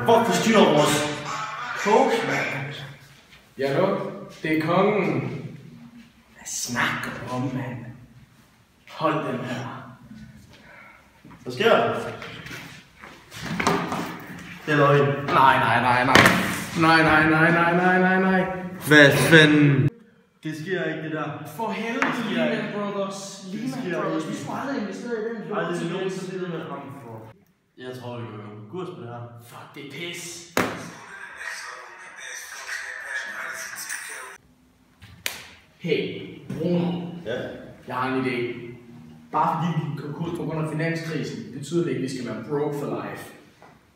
Hvor forstyrrer vores coach, mand? Ja, nu. Det er kongen. Hvad snakker du om, mand? Hold den her. Hvad sker der? Det er løgn. Nej. Hvad fanden? Det sker ikke, det der. For helvede, Lehman Brothers. Lehman Brothers. Vi skulle aldrig investere i den. Aldrig nogensinde det med ham for. Jeg tror, vi kan gå konkurs på det her. Fuck, det er pis. Hey, Bruno. Ja. Jeg har en idé. Bare fordi vi gik konkurs på grund af finanskrisen, betyder det ikke, at vi skal være broke for life.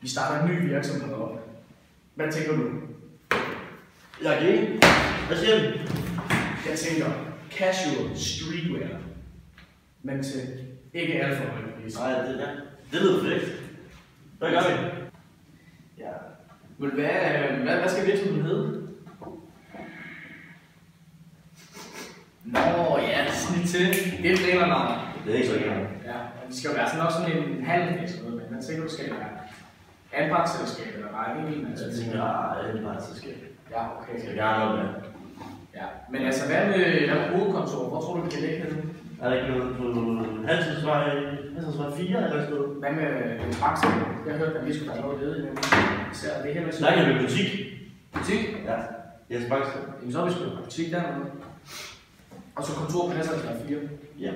Vi starter en ny virksomhed op. Hvad tænker du? Jeg er enig. Hvad siger du? Jeg tænker casual streetwear. Men til ikke alt for højt pris. Nej, det lyder fedt. Hvad gør vi? Ja. Hvad skal virksomheden hedde? Nå ja, snit til. Det er et trænernavn. Det er ikke så gerne. Ja, og det skal jo være sådan også sådan en handelsvirksomhed, men man tænker, du skal være anpartsselskab eller bare en hel masse. Jeg tænker, anpartsselskab. Ja, okay. Skal gerne op med. Ja, men altså hvad med hovedkontor? Hvor tror du, vi kan lægge henne? Er der ikke noget på Halsensvej 4 eller sådan noget? Hvad med en praksis? Jeg hørte, at vi skulle være noget ledet i det her med der kan vi butik. Butik? Ja. Yes, faktisk. Jamen så har vi sgu en butik dernede. Og så kontor på Halsensvej 4. Ja.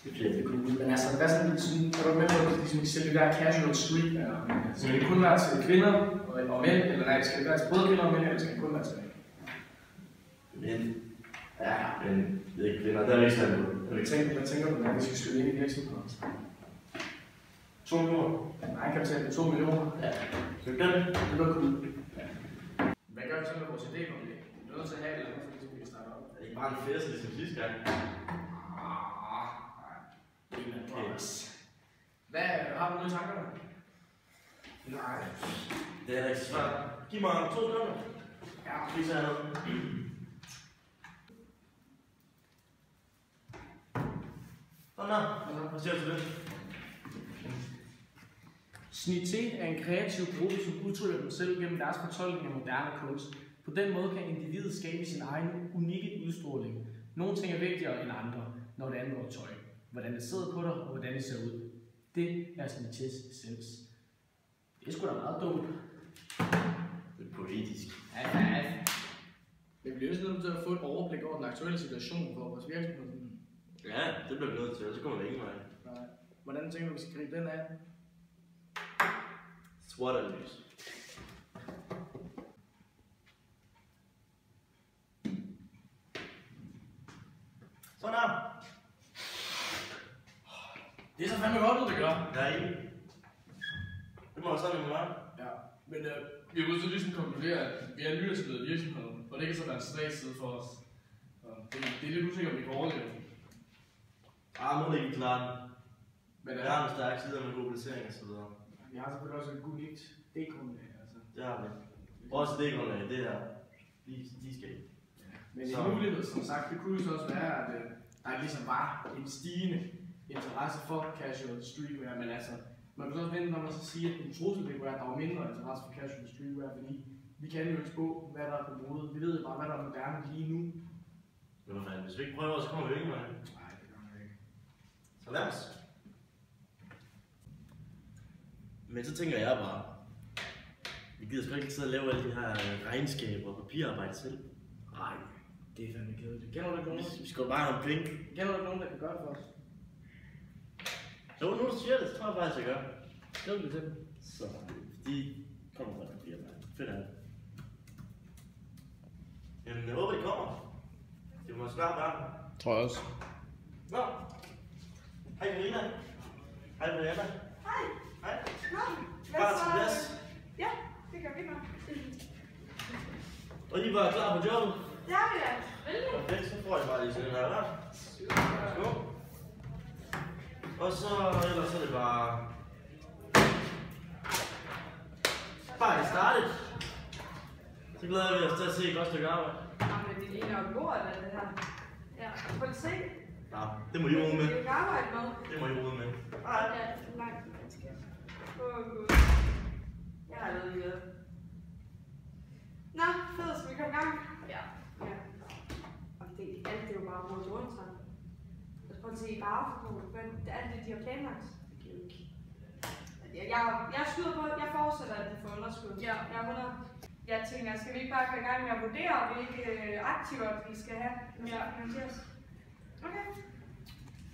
Det er cool. Men altså, hvad sådan, kan du med på, at de sælger det der casual street? Skal det kun være til kvinder og mænd? Eller nej, skal det være til både kvinder og mænd, eller skal det kun være til mænd? Men, ja, men det er ikke kvinder, der er ikke sådan noget. Hvad tænker du, når vi skal skyde ind i virksomheden? 2 millioner? Nej, kapital på 2 millioner. Ja. Skal vi gøre det? Det var cool. Ja. Hvad gør vi så med vores idé om det? Vi er nødt til at have et eller andet, fordi vi kan starte op. Det er ikke bare en fest, ligesom sidste gang. Hvad har du nu i tankerne? Nej. Det er ikke så svært. Giv mig 2 sekunder. Ja. Lige så noget. Sådan der. Hvad siger du til det? Snit T er en kreativ gruppe, som udtrykker dem selv gennem deres fortolkning af moderne kunst. På den måde kan individet skabe sin egen unikke udstråling. Nogle ting er vigtigere end andre, når det angår tøj. Hvordan det sidder på dig, og hvordan det ser ud. Det er Snit T's essens. Det er sgu da meget dumt. Det er poetisk. Ja. Vi bliver jo nødt til at få et overblik over den aktuelle situation for vores virksomhed. Ja, det bliver vi nødt til, og så kommer vi ingen vej. Nej. Hvordan tænker du, vi skal gribe den af? SWOT-analyse. Sådan her. Det er så fandme godt, du det gør. Jeg er enig. Det må også sådan med mig. Ja, men vi er nødt til ligesom at konkludere, at vi er en nyhedsledet virksomhed, og det kan så være en svag side for os. Det er lidt usikkert, om vi kan overleve. Nu er det ikke klart. Men jeg har en stærk side med globalisering og så videre. Vi har selvfølgelig også et unikt D-grundlag, altså. Det har vi. Også D-grundlag, det er de skal ikke. Ja. Men en mulighed, som sagt, det kunne jo så også være, at der ligesom var en stigende interesse for casual streetwear, men altså, man kan også vente, når man så siger, at en trussel det kunne være, at der var mindre interesse for casual streetwear, fordi vi kan jo ikke spå, hvad der er på mode. Vi ved jo bare, hvad der er moderne lige nu. Men hvad fanden, hvis vi ikke prøver, så kommer vi ikke med. Nej, det gør man ikke. Så lad os. Men så tænker jeg bare, vi gider sgu ikke sidde og lave alle de her regnskaber og papirarbejde selv. Nej, det er fandme kedeligt. Kender du ikke nogen? Vi skal bare have penge. Kender du ikke nogen, der kan gøre det for os? Jo, nu du siger det, så tror jeg faktisk, jeg gør. Skriv det til dem. Så, de kommer fra papirarbejde. Fedt af det. Jamen, jeg håber, de kommer. Det må snart være. Tror jeg også. Nå. Hej Karina. Hej Marianne. Hej. Hej. Nå, Bare til plads. Ja, det gør vi nok. Og I var klar på jobbet? Det har vi da. Selvfølgelig. Perfekt, så får I bare lige sådan her, hva'? Værsgo. Og så ellers er det bare... Bare get started. Så glæder vi os til at se et godt stykke arbejde. Jamen, det ligner jo lort, det her. Ja, prøv at se. Ja, det må I rode med. Det er jo arbejde med. Det må I rode med. Ja, langt, man skal. Åh, gud. Jeg har allerede lige været. Nå, fedt, skal vi komme i gang? Ja. Og alt det er jo bare rundt rundt sådan. Altså prøv at se bare for alt det, de har planlagt. Det giver ikke. Jeg skyder på, jeg fortsætter, at det får underskud. Ja. Jeg er 100. Jeg tænker, skal vi ikke bare gå i gang med at vurdere, hvilke aktiver vi skal have, når vi finansieres? Okay.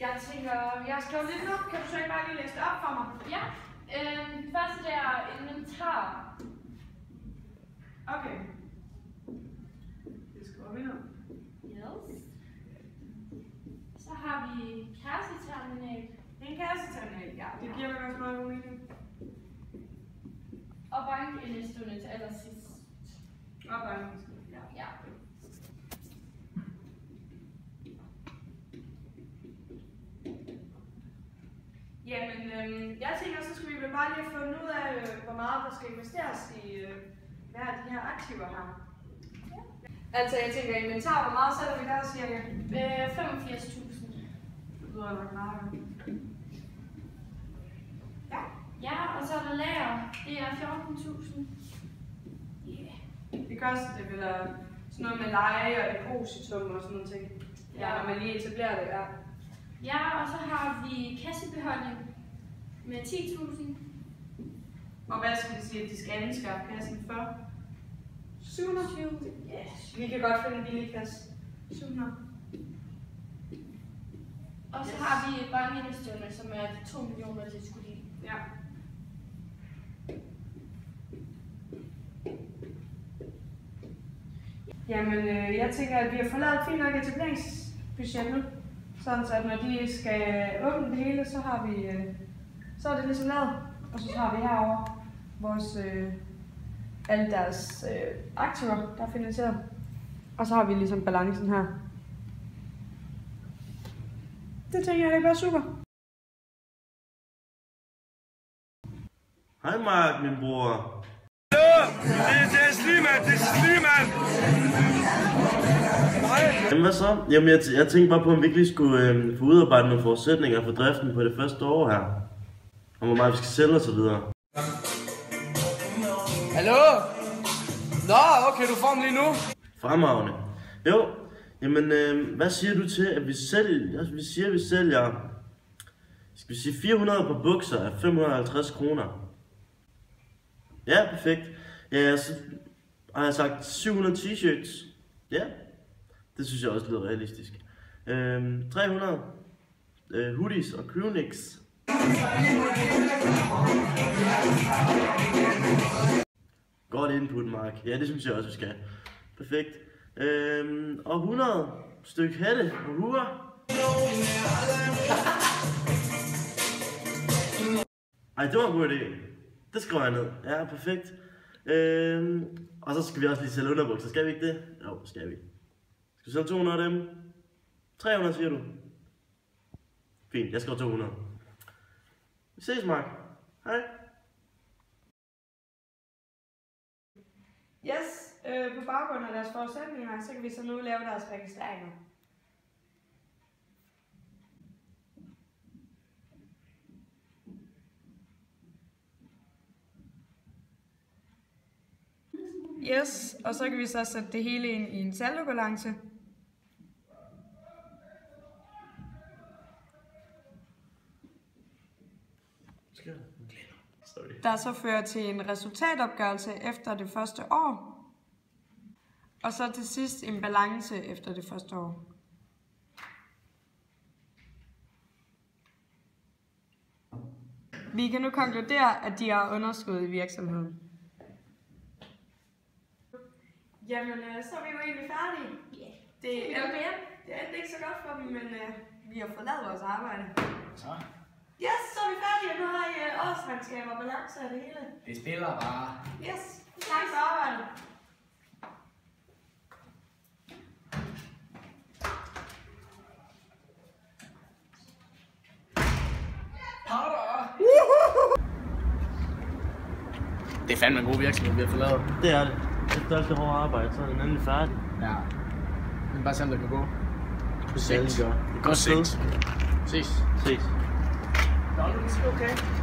Jeg tænker, jeg har skrevet lidt op. Kan du så ikke bare lige læse det op for mig? Ja. Først det er inventar. Okay. Det skriver vi ned. Yes. Så har vi kasseterminal. En kasseterminal, ja. Det giver mig også meget god mening. Og bankindestående til allersidst. Og bankindestående, ja. Ja. Jamen, jeg tænker, så skal vi vel bare lige finde ud af, hvor meget der skal investeres i hver af de her aktiver her. Ja. Altså, jeg tænker, inventar, hvor meget sætter vi der, cirka? 85.000. Det lyder nok meget. Ja. Ja, og så er der lager. Det er 14.000. Yeah. Det koster det vel sådan noget med leje og depositum og sådan noget ting. Ja, når man lige etablerer det, ja. Ja, og så har vi kassebeholdning med 10.000. Og hvad skal vi sige, at de skal anskaffe kassen for? 700? Yes. Vi kan godt finde en billig kasse. 700. Og så har vi bankindestående, som er de 2 millioner til skud i. Ja. Jamen, jeg tænker, at vi har fået lavet et fint nok etableringsbudget nu. Sådan så, at når de skal åbne det hele, så har vi, så er det ligesom lavet. Og så har vi herovre vores, alle deres aktiver, der er finansieret. Og så har vi ligesom balancen her. Det tænker jeg, det bliver super. Hej Mark, min bror. Det er Slimand, det er Slimand! Jamen hvad så? Jamen jeg tænkte bare på, om vi ikke lige skulle få udarbejdet nogle forudsætninger for driften på det første år her. Og hvor meget vi skal sælge og så videre. Hallo? Nå, okay, du får dem lige nu. Fremragende. Jo, jamen hvad siger du til, at vi sælger, vi sælger, skal vi sige 400 på bukser af 550 kroner. Ja, perfekt. Ja, så har jeg sagt 700 t-shirts. Ja, det synes jeg også lyder realistisk. 300 hoodies og crewnecks. Godt input, Mark. Ja, det synes jeg også, vi skal. Perfekt. Og 100 stykke hatte og huer. Ej, det var en god idé. Det skriver jeg ned. Ja, perfekt. Og så skal vi også lige sælge underbukser. Skal vi ikke det? Jo, skal vi. Skal vi sælge 200 af dem? 300 siger du? Fint, jeg skriver 200. Vi ses, Mark. Hej. Yes, på baggrund af deres forudsætninger, så kan vi så nu lave deres registreringer. Yes, og så kan vi så sætte det hele ind i en saldobalance. Der så fører til en resultatopgørelse efter det første år. Og så til sidst en balance efter det første år. Vi kan nu konkludere, at de har underskud i virksomheden. Jamen, så er vi jo egentlig færdige. Yeah. Det endte ikke så godt for dem, men vi har fået lavet vores arbejde. Så. Yes, så er vi færdige. Nu har I årsregnskab og balance af det hele. Det spiller bare. Yes, tak for arbejdet. Det er fandme en god virksomhed, vi har fået lavet. Det er det. Efter alt det hårde arbejde, så er den endelig færdig. Ja. Men bare se, om det kan gå. På sigt. Det er Godt sigt. Ses. Ses. Nå, nu er det okay.